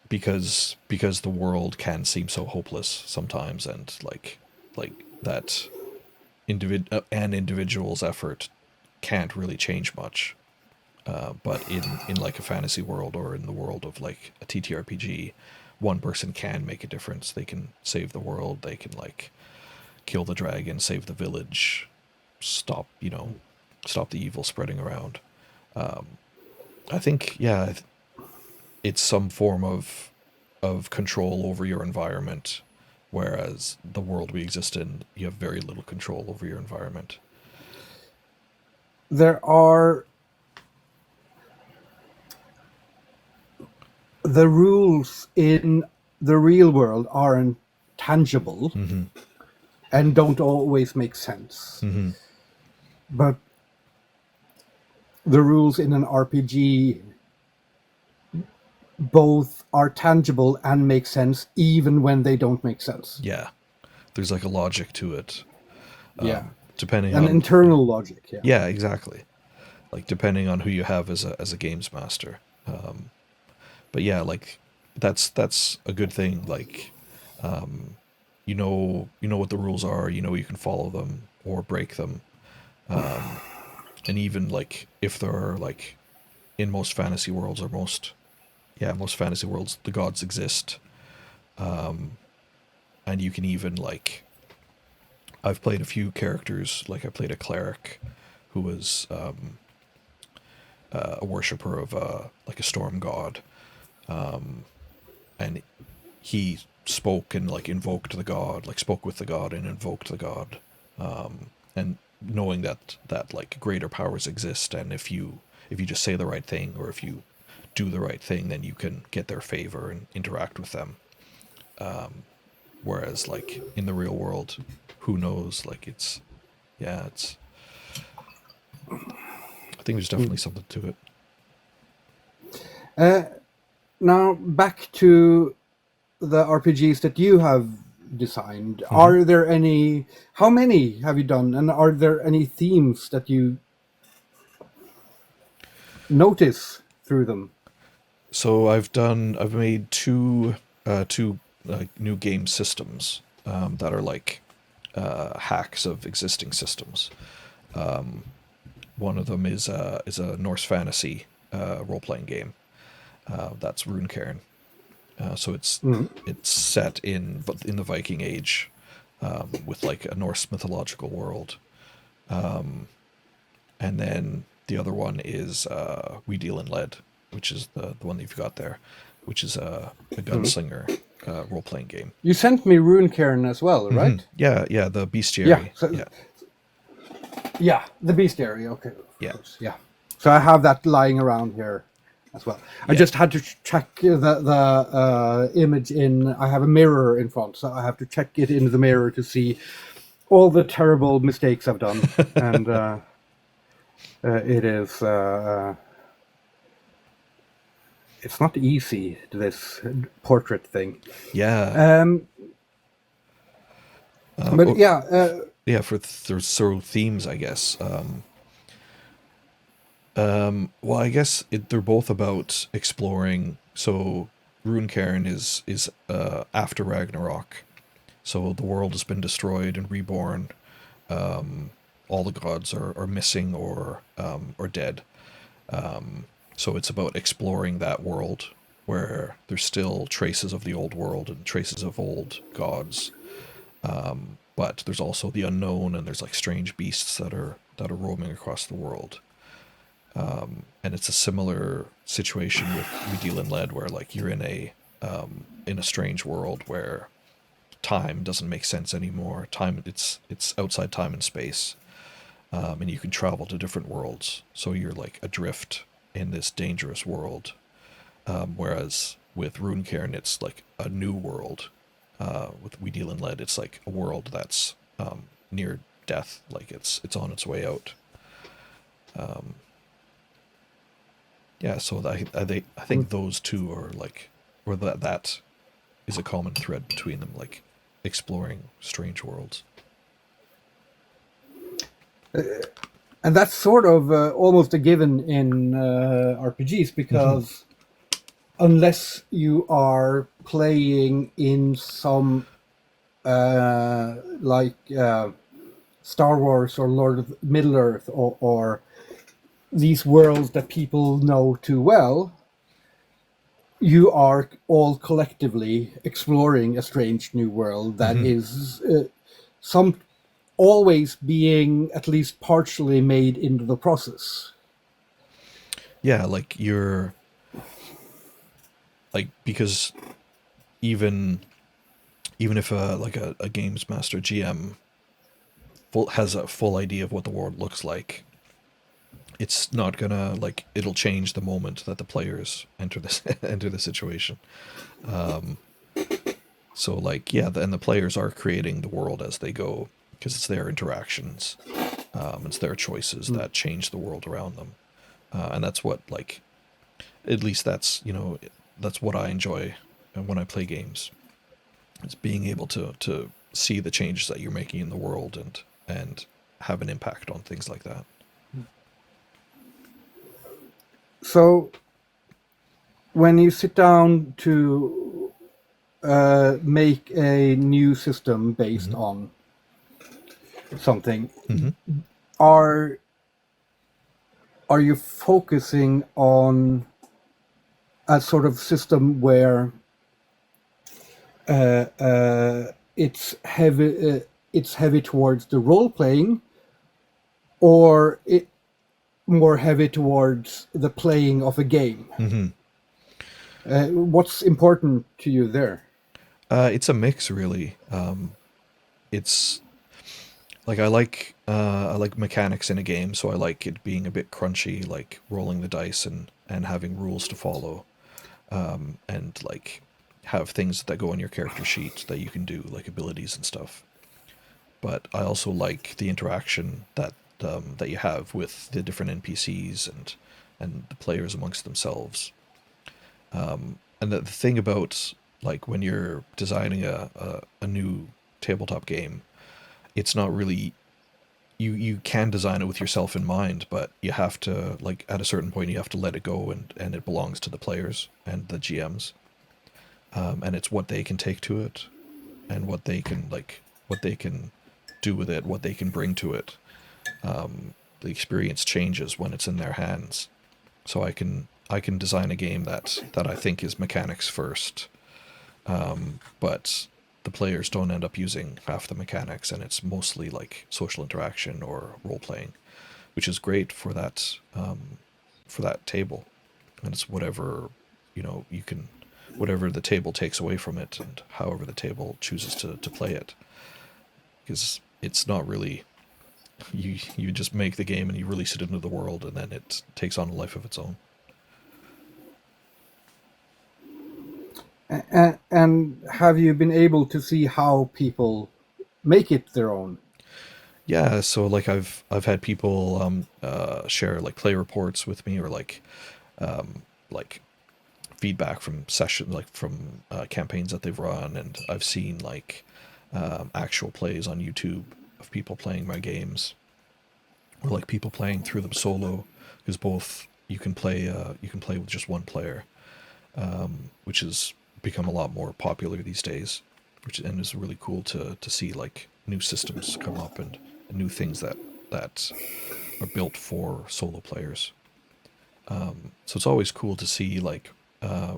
because the world can seem so hopeless sometimes and like that an individual's effort can't really change much. But in like a fantasy world or in the world of like a TTRPG, one person can make a difference. They can save the world. They can like kill the dragon, save the village, stop stop the evil spreading around. I think yeah, it's some form of control over your environment, whereas the world we exist in, you have very little control over your environment. There are, the rules in the real world aren't tangible hmm and don't always make sense, hmm but the rules in an RPG both are tangible and make sense even when they don't make sense. Yeah, there's like a logic to it, Yeah. depending An on internal logic, yeah. yeah, exactly. Like depending on who you have as a games master. But yeah, like that's a good thing. Like you know what the rules are. You know you can follow them or break them. And even like if there are like in most fantasy worlds or most fantasy worlds the gods exist, and you can even like I've played a few characters. Like I played a cleric who was a worshiper of like a storm god, and he spoke and like invoked the god, like spoke with the god and invoked the god, and knowing that like greater powers exist, and if you just say the right thing or if you do the right thing, then you can get their favor and interact with them. Whereas like in the real world, who knows? Like it's I think there's definitely something to it. Now, back to the RPGs that you have designed. Mm-hmm. Are there any? How many have you done? And are there any themes that you notice through them? So I've made two like new game systems that are like hacks of existing systems. One of them is a Norse fantasy role playing game. That's Runecairn. So it's set in the Viking Age, with like a Norse mythological world. And then the other one is We Deal in Lead, which is the one that you've got there, which is a gunslinger role playing game. You sent me Runecairn as well, right? Mm-hmm. Yeah, the bestiary. Yeah. So, Yeah. yeah, the bestiary. Okay. Yeah. Yeah. So I have that lying around here as well. I just had to check the image in. I have a mirror in front, so I have to check it in the mirror to see all the terrible mistakes I've done, and it is. It's not easy, this portrait thing. Yeah. But yeah. Yeah, through themes, I guess. Well, I guess they're both about exploring. So, Runecairn is after Ragnarok, so the world has been destroyed and reborn. All the gods are missing or dead. So it's about exploring that world where there's still traces of the old world and traces of old gods, but there's also the unknown, and there's like strange beasts that are roaming across the world. And it's a similar situation with We Deal in Lead, where like you're in a strange world where time doesn't make sense anymore. Time it's outside time and space, and you can travel to different worlds. So you're like adrift in this dangerous world. Whereas with Runecairn, it's like a new world. With We Deal in Lead, it's like a world that's near death, like it's on its way out. Yeah, so I think those two are like, or that is a common thread between them, like exploring strange worlds. And that's sort of almost a given in RPGs, because unless you are playing in some like Star Wars or Lord of Middle Earth, or these worlds that people know too well, you are all collectively exploring a strange new world that is some always being at least partially made into the process. Yeah, like you're like, because even if a games master GM has a full idea of what the world looks like, it's not gonna, like, it'll change the moment that the players enter this enter the situation. So like, yeah, and the players are creating the world as they go, because it's their interactions, it's their choices that change the world around them, and that's what, like, at least that's, that's what I enjoy when I play games. It's being able to see the changes that you're making in the world and have an impact on things like that. So when you sit down to make a new system based on something, are you focusing on a sort of system where it's heavy towards the role playing, or it more heavy towards the playing of a game? What's important to you there? It's a mix, really. It's like I like mechanics in a game, so I like it being a bit crunchy, like rolling the dice and having rules to follow, and like have things that go on your character sheet that you can do, like abilities and stuff. But I also like the interaction that you have with the different NPCs and the players amongst themselves. And the thing about like when you're designing a new tabletop game, it's not really you can design it with yourself in mind, but you have to, like, at a certain point you have to let it go, and it belongs to the players and the GMs, and it's what they can take to it and what they can do with it, what they can bring to it. The experience changes when it's in their hands. So I can design a game that I think is mechanics first, but the players don't end up using half the mechanics, and it's mostly like social interaction or role playing, which is great for that table. And it's whatever you can, whatever the table takes away from it, and however the table chooses to play it, because it's not really you just make the game and you release it into the world, and then it takes on a life of its own. And have you been able to see how people make it their own? Yeah, so like I've had people share like play reports with me, or like feedback from session, like from campaigns that they've run, and I've seen like actual plays on YouTube of people playing my games, or like people playing through them solo, because both you can play with just one player, which has become a lot more popular these days, and is really cool to see like new systems come up, and new things that are built for solo players. So it's always cool to see like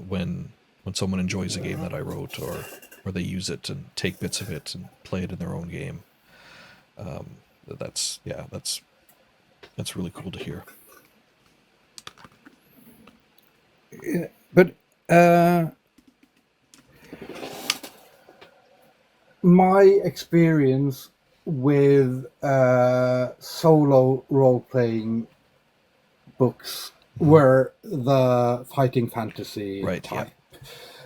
when someone enjoys a game that I wrote, or they use it and take bits of it and play it in their own game. That's yeah, that's really cool to hear. But my experience with solo role playing books were the fighting fantasy Right, yeah. type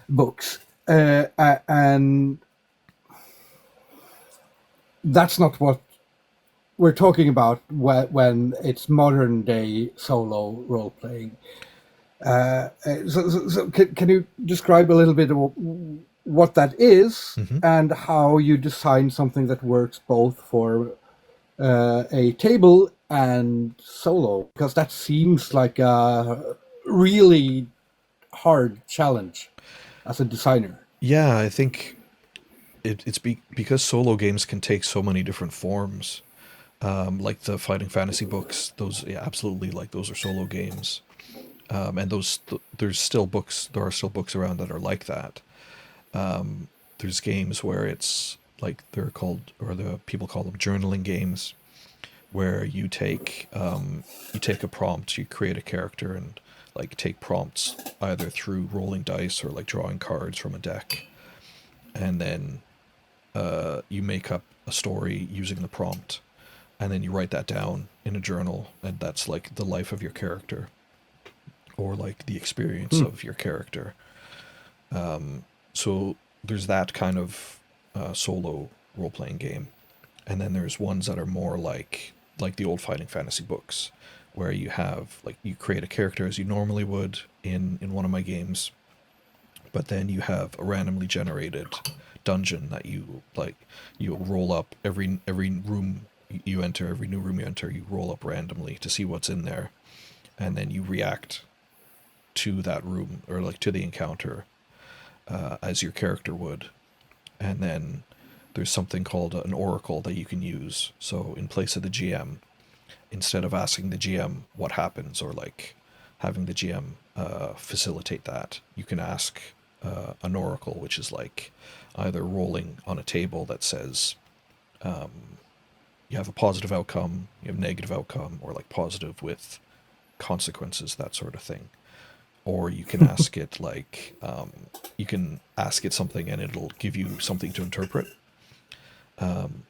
books. And that's not what we're talking about when it's modern day solo role playing. So can you describe a little bit of what that is, and how you design something that works both for a table and solo? Because that seems like a really hard challenge as a designer. Yeah, I think because solo games can take so many different forms. Like the fighting fantasy books, those, yeah, absolutely, like those are solo games. And there are still books around that are like that. There's games where it's like they're called, or the people call them journaling games, where you take a prompt, you create a character, and like take prompts either through rolling dice or like drawing cards from a deck, and then you make up a story using the prompt, and then you write that down in a journal, and that's like the life of your character, or like the experience of your character. So there's that kind of solo role playing game, and then there's ones that are more like the old fighting fantasy books, where you have like you create a character as you normally would in one of my games, but then you have a randomly generated dungeon that you roll up every room you enter, every new room you enter, you roll up randomly to see what's in there, and then you react to that room or like to the encounter as your character would. And then there's something called an oracle that you can use. So in place of the GM, instead of asking the GM what happens or like having the GM facilitate that, you can ask an oracle, which is like either rolling on a table that says you have a positive outcome, you have negative outcome, or like positive with consequences, that sort of thing. Or you can ask it like you can ask it something and it'll give you something to interpret.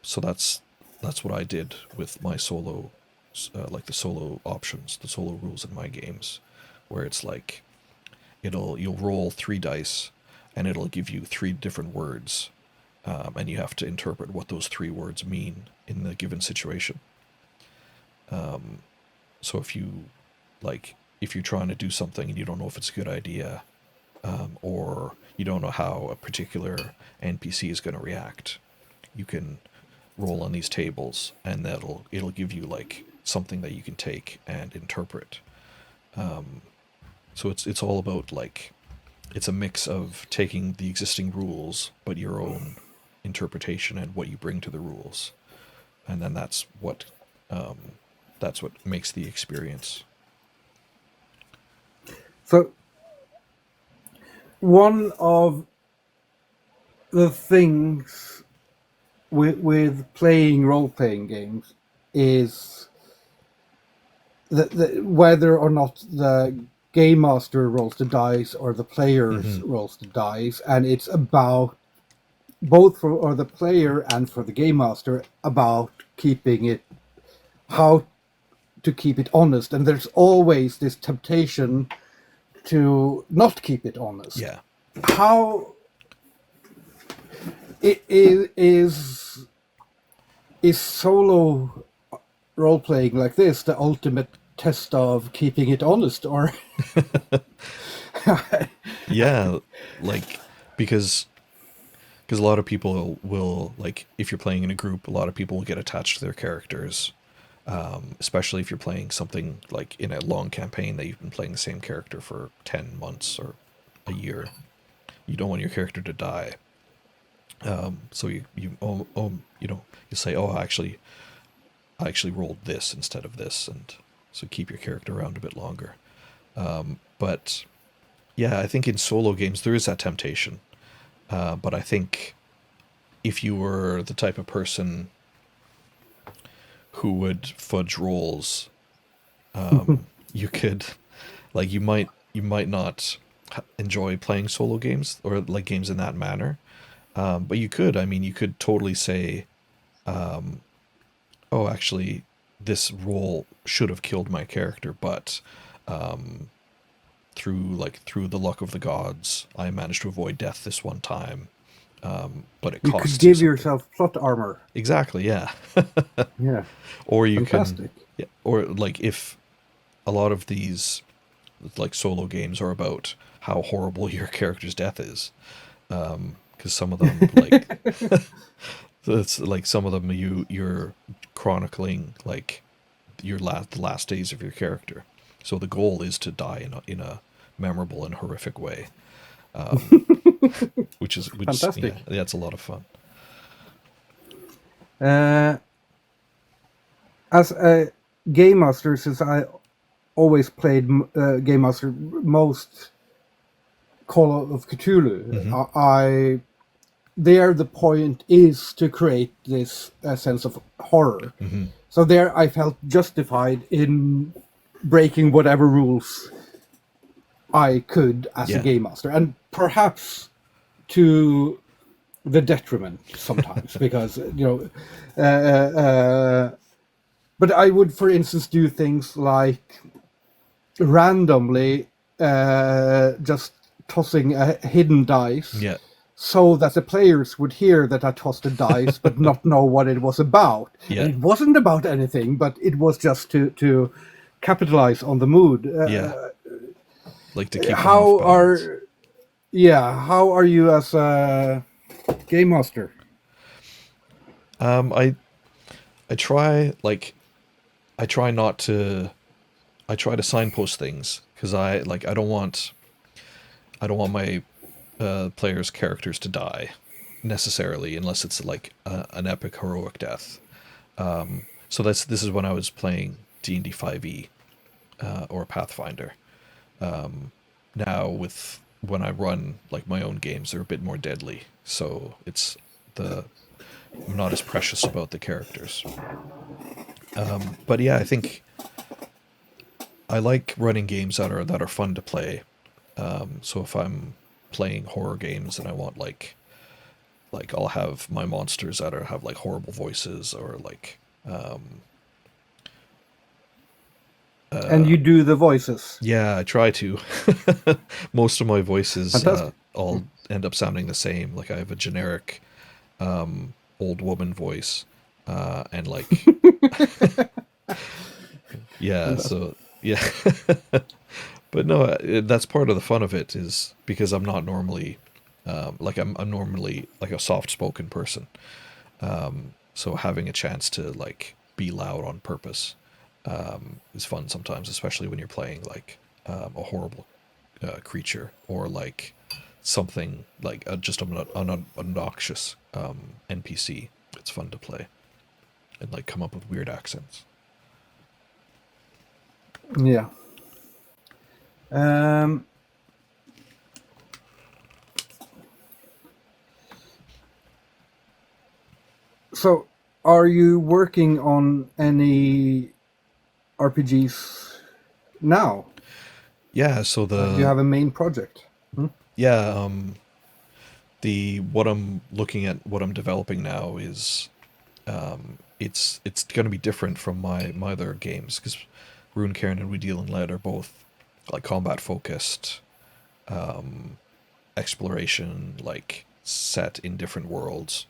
So that's what I did with my solo, like the solo options, the solo rules in my games, where it's like you'll roll 3 dice and it'll give you 3 different words, and you have to interpret what those 3 words mean in the given situation. So if you're trying to do something and you don't know if it's a good idea, or you don't know how a particular NPC is going to react, you can roll on these tables and it'll give you like something that you can take and interpret. So it's all about like, it's a mix of taking the existing rules but your own interpretation and what you bring to the rules, and then that's what makes the experience. So one of the things with playing role-playing games is that whether or not the game master rolls the dice or the players rolls the dice, and it's about both for the player and for the game master about keeping it, how to keep it honest, and there's always this temptation to not keep it honest. Yeah. How is solo role playing like this the ultimate test of keeping it honest, or? Yeah, like because a lot of people will, like, if you're playing in a group, a lot of people will get attached to their characters. Especially if you're playing something like in a long campaign that you've been playing the same character for 10 months or a year. You don't want your character to die. So you say, oh, I actually rolled this instead of this, and so keep your character around a bit longer. But yeah, I think in solo games there is that temptation. But I think if you were the type of person who would fudge rolls, you could, like, you might not enjoy playing solo games or like games in that manner. But you could totally say, oh, actually, this roll should have killed my character, but through the luck of the gods, I managed to avoid death this one time. But it costs you could give yourself plot armor. Exactly, yeah. Yeah. Or you Fantastic. can, yeah, or like if a lot of these like solo games are about how horrible your character's death is, because some of them like it's like some of them you're chronicling like the last days of your character. So the goal is to die in a memorable and horrific way, which Fantastic. Yeah, it's a lot of fun. As a game master, since I always played game master most Call of Cthulhu, there the point is to create this sense of horror. So there I felt justified in breaking whatever rules I could as a game master, and perhaps to the detriment sometimes, because but I would, for instance, do things like randomly just tossing a hidden dice, so that the players would hear that I tossed a dice but not know what it was about. Yeah. And it wasn't about anything, but it was just to capitalize on the mood. Like to keep how them off balance. Yeah, how are you as a game master? Um, I I try like I try not to I try to signpost things because I don't want my players' characters to die necessarily unless it's like an epic heroic death. So this is when I was playing D&D 5e or Pathfinder. Now with when I run like my own games, they're a bit more deadly. So the I'm not as precious about the characters. But yeah, I think I like running games that are fun to play. So if I'm playing horror games and I want like I'll have my monsters that have like horrible voices or like And you do the voices. yeah, I try to. Most of my voices Fantastic. all end up sounding the same. Like I have a generic old woman voice, and like yeah, Fantastic. so yeah. But no, that's part of the fun of it is because I'm not normally like I'm normally like a soft spoken person. So having a chance to like be loud on purpose is fun sometimes, especially when you're playing like a horrible creature or like something like just an obnoxious NPC. It's fun to play and like come up with weird accents. Yeah. Um, so, are you working on any RPGs now? Yeah, so Do you have a main project? Hmm? yeah, the what I'm looking at, what I'm developing now is it's going to be different from my other games because Rune Cairn and We Deal in Lead are both like combat focused exploration, like set in different worlds.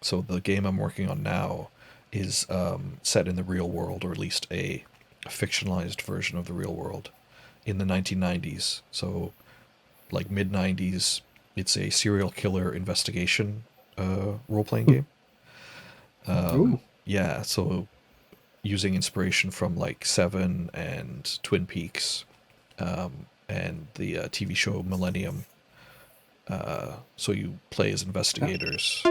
So the game I'm working on now is set in the real world, or at least a fictionalized version of the real world in the 1990s. So like mid 90s. It's a serial killer investigation role playing game. Ooh. Yeah, so using inspiration from like Seven and Twin Peaks and the TV show Millennium. So you play as Yeah. investigators.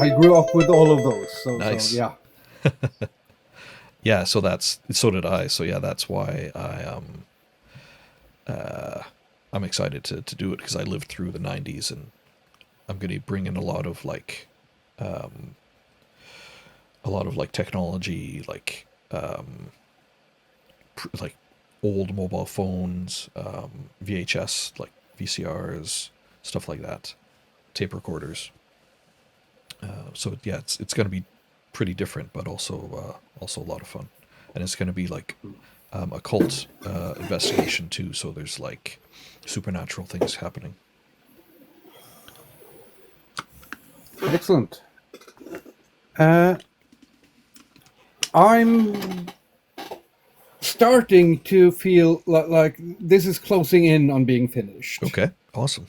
I grew up with all of those, so Nice. yeah. Yeah, so did I. So yeah, that's why I'm excited to do it because I lived through the 90s and I'm going to bring in a lot of like technology, like old mobile phones, VHS, like VCRs, stuff like that, tape recorders. So yeah, it's going to be pretty different, but also a lot of fun, and it's going to be like a cult investigation too. So there's like supernatural things happening. Excellent. Uh, I'm starting to feel like this is closing in on being finished. Okay, awesome.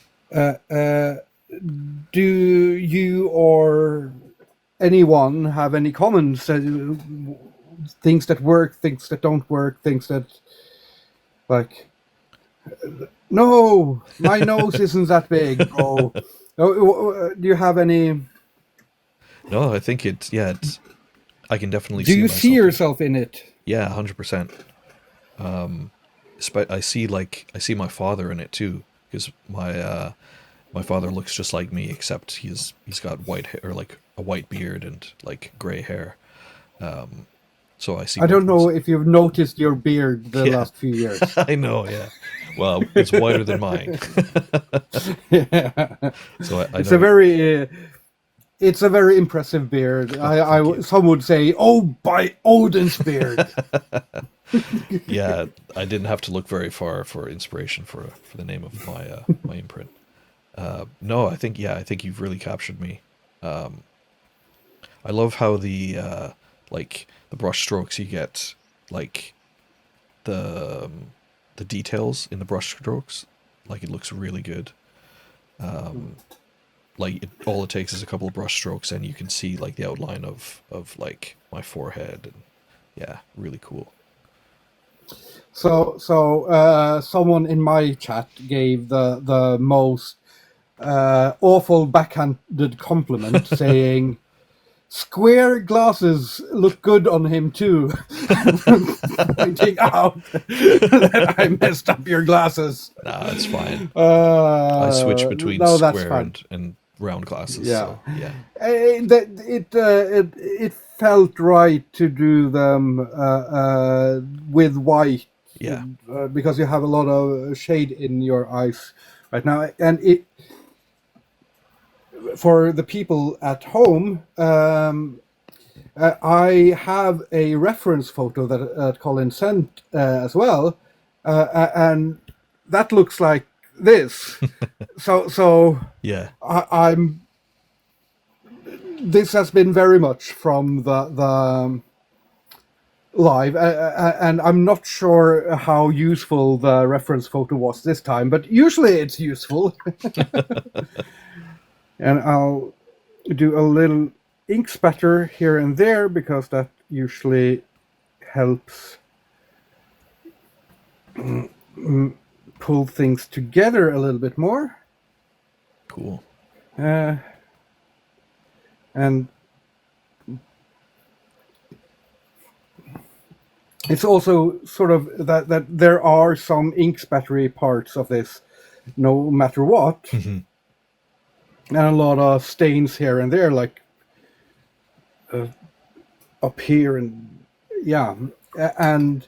Do you or anyone have any comments? Things that work, things that don't work, things that like no, my nose isn't that big. Do you have any? No, I think I can definitely Do see you see myself in it. yourself in it? Yeah, 100%. I see my father in it too because my father looks just like me except he's got white hair or like a white beard and like gray hair. So I see I don't both know myself. if you've noticed your beard the Yeah, last few years. I know. Yeah, well, it's whiter than mine, Yeah. so I It's a know. very it's a very impressive beard. Oh, thank you. Some would say, "Oh, by Odin's beard." Yeah, I didn't have to look very far for inspiration for the name of my imprint. No, I think you've really captured me. I love how like the brush strokes you get, like the the details in the brush strokes. Like it looks really good. Like all it takes is a couple of brush strokes and you can see like the outline of like my forehead, and yeah, really cool. So someone in my chat gave the most awful backhanded compliment, saying, "Square glasses look good on him too," pointing out that I messed up your glasses. Nah, it's fine. I switch between No, that's square fine. and round glasses. Yeah. So yeah. It felt right to do them with white, Yeah. because you have a lot of shade in your eyes right now, and it for the people at home. I have a reference photo that Colin sent as well, and that looks like this. So Yeah. I'm. This has been very much from the live, and I'm not sure how useful the reference photo was this time, but usually it's useful. And I'll do a little ink spatter here and there because that usually helps pull things together a little bit more. Cool. And it's also sort of that there are some ink spattery parts of this, no matter what. Mm-hmm. And a lot of stains here and there, like up here, and yeah, and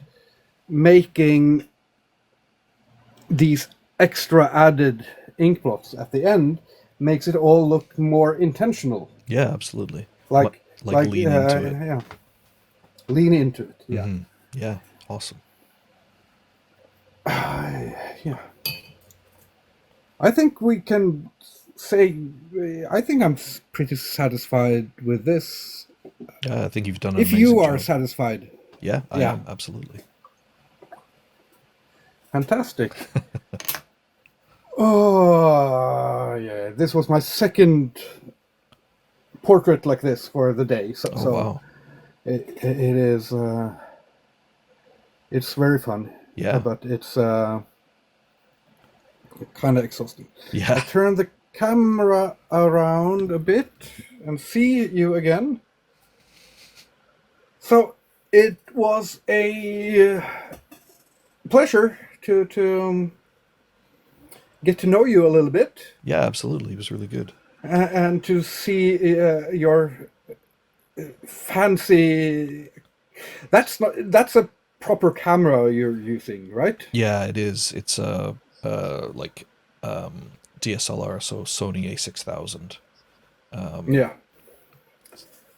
making these extra added ink blots at the end makes it all look more intentional. Yeah, absolutely. Like lean into it. Yeah, lean into it. Yeah. Mm-hmm. Yeah, awesome. Yeah. I think we can say, I think I'm pretty satisfied with this. I think you've done an If amazing you are job. satisfied. Yeah, I am, absolutely. Fantastic. Oh, yeah. This was my second portrait like this for the day. So, Wow. It is, it's very fun. Yeah. But it's kind of exhausting. Yeah. I turn the camera around a bit and see you again. So it was a pleasure to get to know you a little bit. Yeah, absolutely. It was really good. And to see your fancy. That's a proper camera you're using, right? Yeah, it is. It's like DSLR, so Sony A6000. Yeah.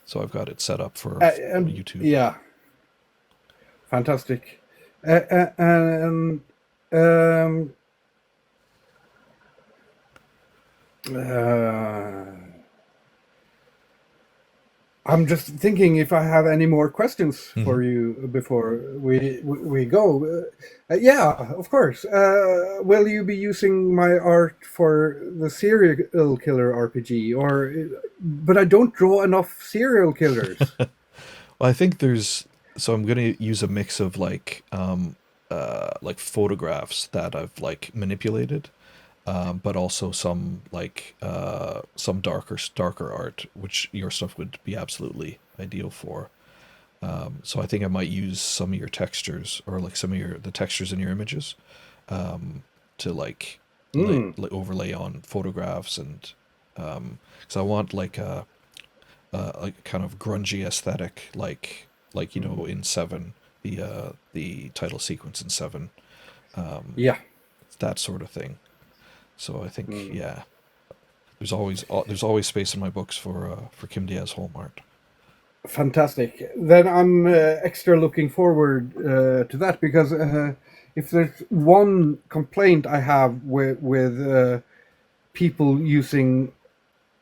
So I've got it set up for YouTube. Yeah. Fantastic. And I'm just thinking if I have any more questions for you before we go. Yeah, of course. Will you be using my art for the serial killer RPG, or? But I don't draw enough serial killers. Well, I think so I'm going to use a mix of like photographs that I've like manipulated. But also some like some darker art, which your stuff would be absolutely ideal for. So I think I might use some of your textures, or like some of the textures in your images, to like overlay on photographs, and because I want like a kind of grungy aesthetic, like you know, in Seven, the title sequence in Seven. Yeah, that sort of thing. So I think, yeah, there's always space in my books for Kim Diaz Holm art. Fantastic. Then I'm extra looking forward to that, because if there's one complaint I have with people using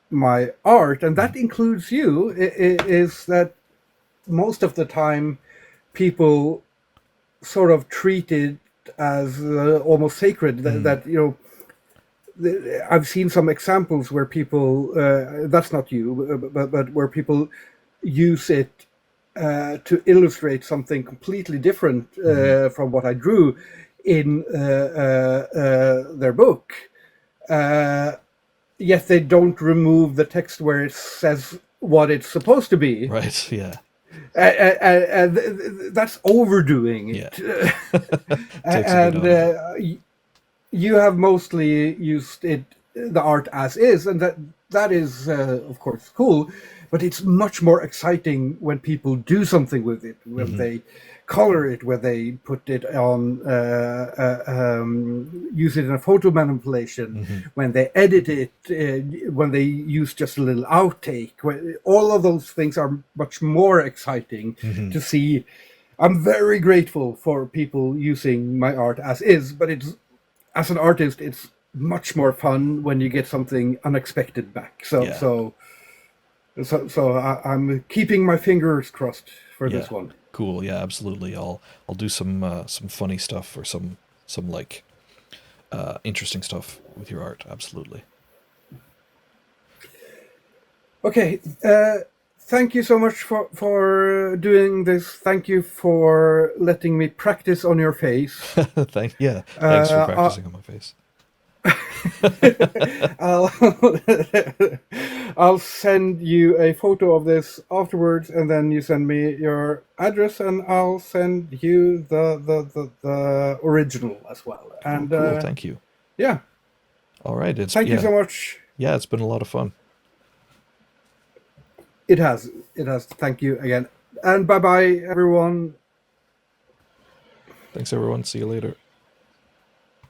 my art, and that includes you, is that most of the time people sort of treat it as almost sacred, that you know, I've seen some examples where people, that's not you, but where people use it to illustrate something completely different from what I drew in their book. Yet they don't remove the text where it says what it's supposed to be. Right. Yeah. That's overdoing it. Yeah. Takes a bit And out of it. you have mostly used the art as is, and that is of course cool, but it's much more exciting when people do something with it, when they color it, when they put it on, use it in a photo manipulation, when they edit it, when they use just a little outtake. All of those things are much more exciting to see. I'm very grateful for people using my art as is, but as an artist, it's much more fun when you get something unexpected back. So I'm keeping my fingers crossed for this one. Cool. Yeah, absolutely. I'll do some funny stuff or some like interesting stuff with your art. Absolutely. Okay. Thank you so much for doing this. Thank you for letting me practice on your face. Thanks for practicing on my face. I'll send you a photo of this afterwards, and then you send me your address, and I'll send you the original as well. And cool. Thank you. Yeah. All right. Thank you so much. Yeah, it's been a lot of fun. It has. Thank you again. And bye-bye, everyone. Thanks, everyone. See you later.